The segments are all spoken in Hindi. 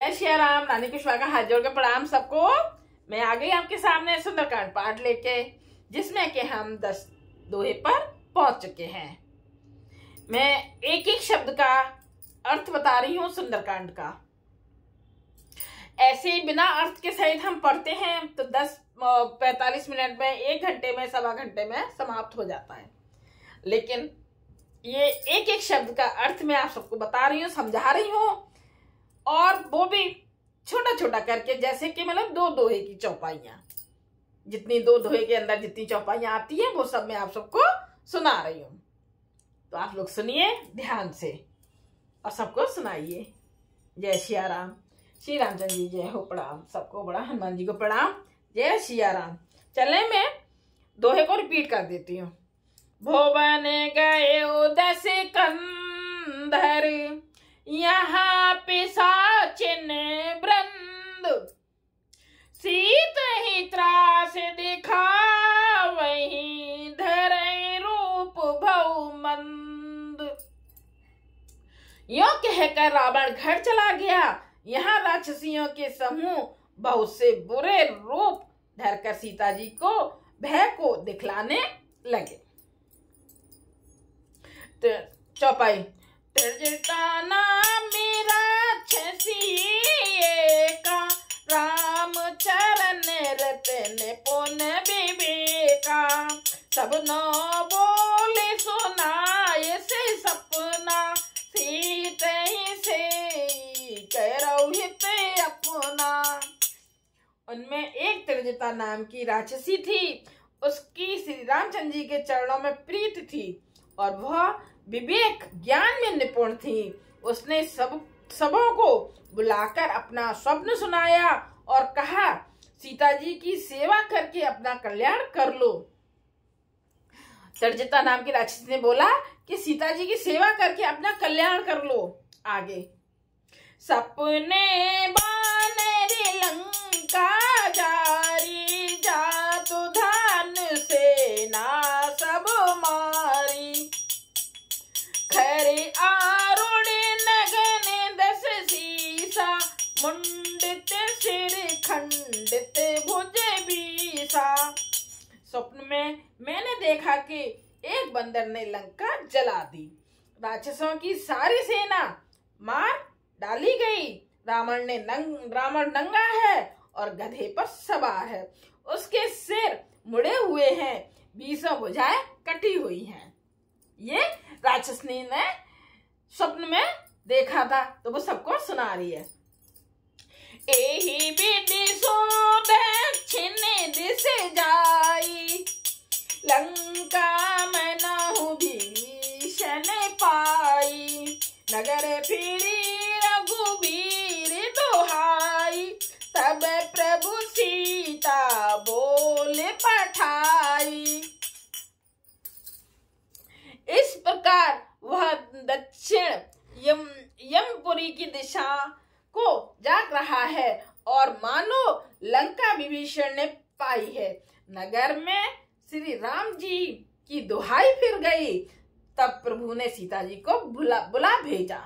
जय श्री राम। रानी कुशवाहा का हाथ जोड़ के प्रणाम सबको। मैं आ गई आपके सामने सुंदरकांड पाठ लेके, जिसमें कि हम 10 दोहे पर पहुंच चुके हैं। मैं एक एक शब्द का अर्थ बता रही हूँ सुंदरकांड का। ऐसे ही बिना अर्थ के सहित हम पढ़ते हैं तो 45 मिनट में, 1 घंटे में, सवा घंटे में समाप्त हो जाता है। लेकिन ये एक एक शब्द का अर्थ मैं आप सबको बता रही हूँ, समझा रही हूँ, और वो भी छोटा छोटा करके, जैसे कि मतलब 2 दोहे की चौपाइयां, जितनी 2 दोहे के अंदर जितनी चौपाइयां आती हैं वो सब मैं आप सबको सुना रही हूँ। तो आप लोग सुनिए ध्यान से और सबको सुनाइए। जय श्री राम। श्री रामचंद्र जी जय हो। प्रणाम सबको, बड़ा हनुमान जी को प्रणाम। जय श्री राम। चले मैं दोहे को रिपीट कर देती हूँ। भुवन गए 10 कंधर, यहाँ पिशाचिन वृंद, सीत ही त्रास दिखा, वही धरे रूप भव मंद। यों कहकर रावण घर चला गया। यहाँ राक्षसियों के समूह बहुत से बुरे रूप धरकर सीता जी को भय को दिखलाने लगे। चौपाई। त्रिजटा मेरा छसिएका, राम चरण रतन पुन विवेका, सब न बोले सुनाए से सपना, सीत ही से करौ हित अपना। उनमें एक त्रिजटा नाम की राक्षसी थी। उसकी श्री रामचंद्र जी के चरणों में प्रीत थी और वह विवेक ज्ञान में निपुण थी। उसने सबों को बुलाकर अपना स्वप्न सुनाया और कहा, सीता जी की सेवा करके अपना कल्याण कर लो। त्रिजटा नाम की राक्षसी ने बोला कि सीता जी की सेवा करके अपना कल्याण कर लो। आगे। सपने बानर लंका जारी, जातु धान सेना सब मारी, खरे आरुण नगन 10 शीसा, मुंडित सिर खंडित भुज बीसा। स्वप्न में मैंने देखा कि एक बंदर ने लंका जला दी। राक्षसों की सारी सेना मार डाली गई। रावण नंगा है और गधे पर सवार है। उसके सिर मुड़े हुए हैं, 20 भुजाएं कटी हुई हैं। ये राक्षसनी ने स्वप्न में देखा था, तो वो सबको सुना रही है। एहि विधि सो दक्षिण दिश जाई, लंका में नहु भीषण पाई, नगर फिरी रघुबीर दुहाई, तब प्रभु सीता बोल पठाई। इस प्रकार वह दक्षिण यमपुरी की दिशा को जाग रहा है और मानो लंका विभीषण ने पाई है। नगर में श्री राम जी की दुहाई फिर गई। तब प्रभु ने सीता जी को बुला भेजा।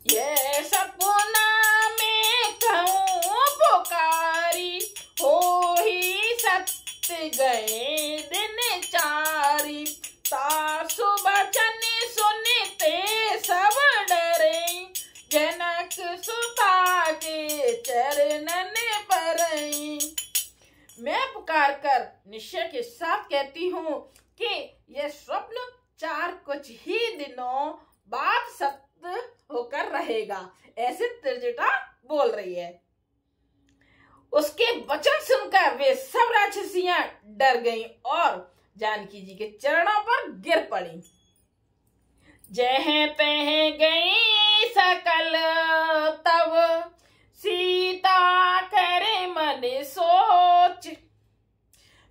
ये सपना में कहूँ पुकारी, हो ही सत्य गए दिन चारी, सासु बचन सुनते सब डरे, जनक सुता के चरणन परई। मैं पुकार कर निश्चय के साथ कहती हूँ कि यह स्वप्न 4 कुछ ही दिनों बाद सत्य होकर रहेगा। ऐसे त्रिजटा बोल रही है। उसके वचन सुनकर वे सब राक्षसियां डर गईं और जानकी जी के चरणों पर गिर पड़ी। जह तह गई सकल तब, सीता करे मन सोच,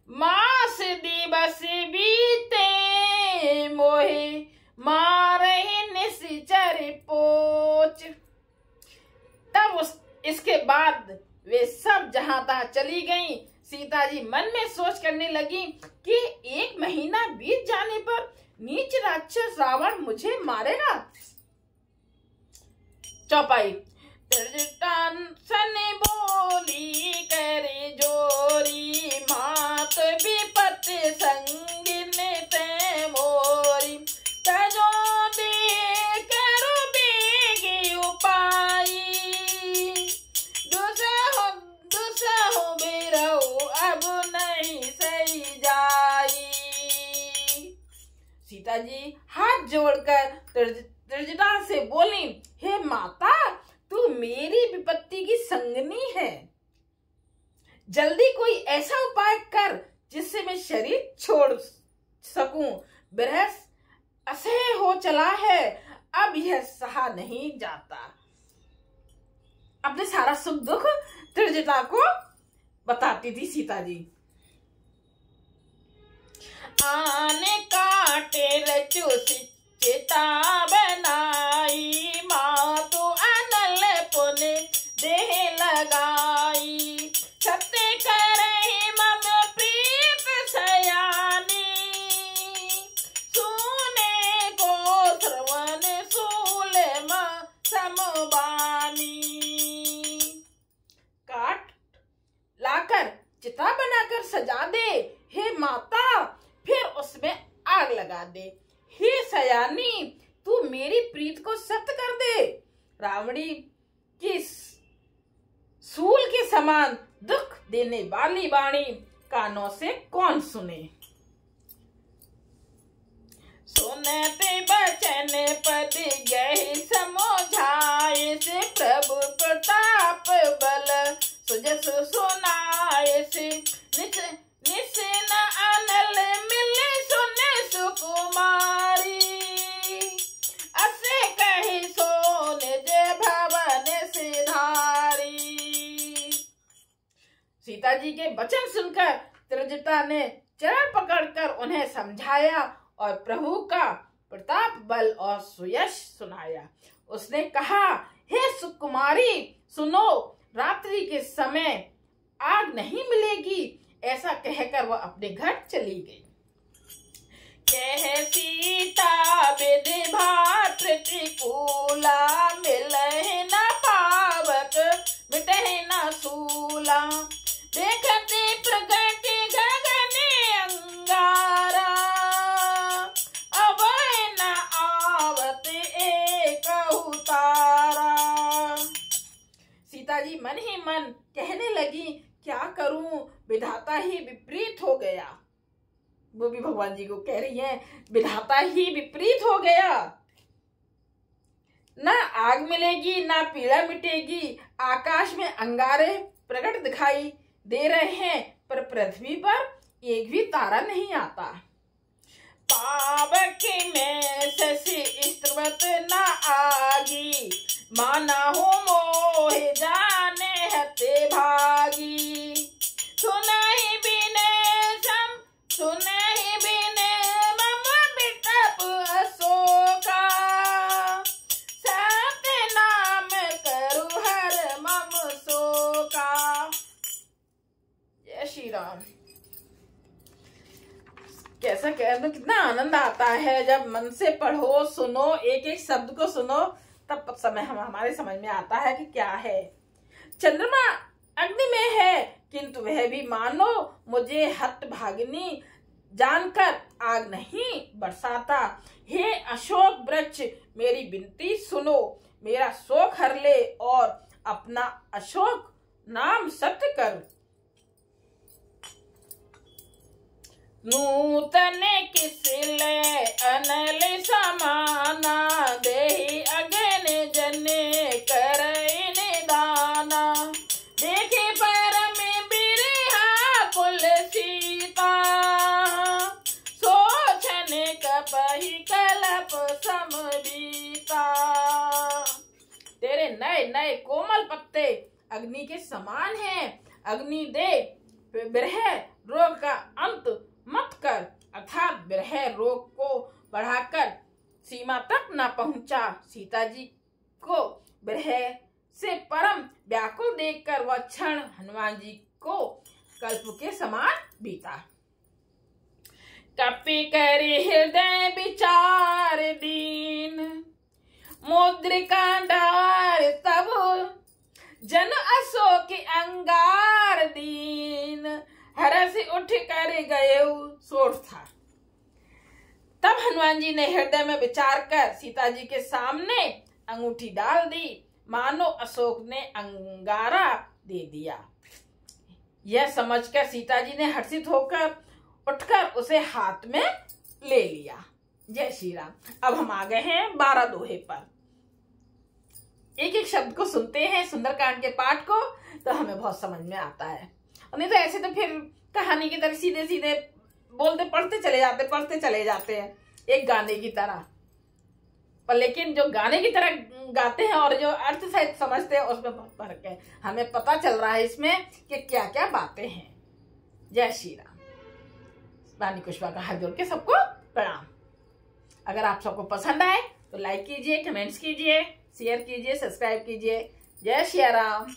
मास दिवस बीते मोहे, मारहि निश्चर पोच। तब इसके बाद वे सब जहां तहां चली गईं। सीता जी मन में सोच करने लगी कि 1 महीना बीत जाने पर नीच राक्षस रावण मुझे मारेगा। चौपाई। सने बोली करे जोरी, मात विपत संगिन ते मोरी, तजो दे करो बेगी उपाई, दुसहो बेरहु अब नहीं सही जाई। सीता जी हाथ जोड़कर त्रिजटा से बोली, हे माता, तू मेरी विपत्ति की संगनी है, जल्दी कोई ऐसा उपाय कर जिससे मैं शरीर छोड़ सकूं। विरह असह्य हो चला है, अब यह सहा नहीं जाता। अपने सारा सुख दुख त्रिजटा को बताती थी सीता जी। आने काटे रचो चिता बनाई, माँ तो अनल पुन देह लगाई, सत्य करे मम प्रीत सयानी, सुने को श्रवण सूल समबानी। काट लाकर चिता बनाकर सजा दे हे माता, फिर उसमें आग लगा दे। हे सयानी, तू मेरी प्रीत को सत्य कर दे। रावणी की सूल के समान दुख देने वाली वाणी कानों से कौन सुने। सुनते बचन पद गए समझाए, से प्रभु प्रताप बल सुजस सुनाए, से निशन अनल मिले सुने सुकुमारी, असे कही सोन जय भवन सिधारी। सीता जी के वचन सुनकर त्रिजटा ने चरण पकड़कर उन्हें समझाया और प्रभु का प्रताप बल और सुयश सुनाया। उसने कहा, हे सुकुमारी सुनो, रात्रि के समय आग नहीं मिलेगी। ऐसा कहकर वह अपने घर चली गई। कह सीता विधि भात्र त्रिकूला, मिलहि न पावक मिटहि न सूला, देखते प्रगट गगन अंगारा, अब न आवत एक तारा। सीता जी मन ही मन कहने लगी, क्या करूं, विधाता ही विपरीत हो गया। वो भी भगवान जी को कह रही है, विधाता ही विपरीत हो गया। ना आग मिलेगी ना पीड़ा मिटेगी, आकाश में अंगारे प्रकट दिखाई दे रहे हैं, पर पृथ्वी पर एक भी तारा नहीं आता। पावक में शशि स्त्रवत न आगी, माना हो मोह जाने हते भागी, सुनहि बिने मम बिटप अशोका, सत्य नाम करु हर मम शोका। जय श्री राम। कैसा कह दो, कितना आनंद आता है जब मन से पढ़ो, सुनो, एक एक शब्द को सुनो, तब समय हमारे समझ में आता है कि क्या है। चंद्रमा अग्नि में है, किंतु वह भी मानो मुझे हतभागिनी जानकर आग नहीं बरसाता। हे अशोक वृक्ष, मेरी विनती सुनो, मेरा शोक हर ले और अपना अशोक नाम सत्य कर। नूतन किसले अनल समाना, देहि अगन जने करे निदाना, देखे परम बिरहा कुल सीता, सोचन कपहि कलप समबीता। तेरे नए नए कोमल पत्ते अग्नि के समान हैं। अग्नि दे, विरह रोग का अंत मत कर, अर्थात विरह रोग को बढ़ाकर सीमा तक न पहुंचा। सीता जी को विरह से परम व्याकुल देखकर वह क्षण हनुमान जी को कल्प के समान बीता। कपि करे हृदय विचार दीन, मुद्रिका डार तब जन अशोक अंगार दीन, हरस उठ कर गए सोठ था। तब हनुमान जी ने हृदय में विचार कर सीता जी के सामने अंगूठी डाल दी, मानो अशोक ने अंगारा दे दिया। यह समझकर सीता जी ने हर्षित होकर उठकर उसे हाथ में ले लिया। जय श्री राम। अब हम आ गए हैं 12 दोहे पर। एक एक शब्द को सुनते हैं, सुंदरकांड के पाठ को, तो हमें बहुत समझ में आता है। नहीं तो ऐसे तो फिर कहानी की तरह सीधे सीधे बोलते पढ़ते चले जाते हैं एक गाने की तरह। पर लेकिन जो गाने की तरह गाते हैं और जो अर्थ सहित समझते हैं उसमें बहुत फर्क है। हमें पता चल रहा है इसमें कि क्या क्या बातें हैं। जय श्री राम। रानी कुशवा का हाथ जोड़ के सबको प्रणाम। अगर आप सबको पसंद आए तो लाइक कीजिए, कमेंट्स कीजिए, शेयर कीजिए, सब्सक्राइब कीजिए। जय श्री राम।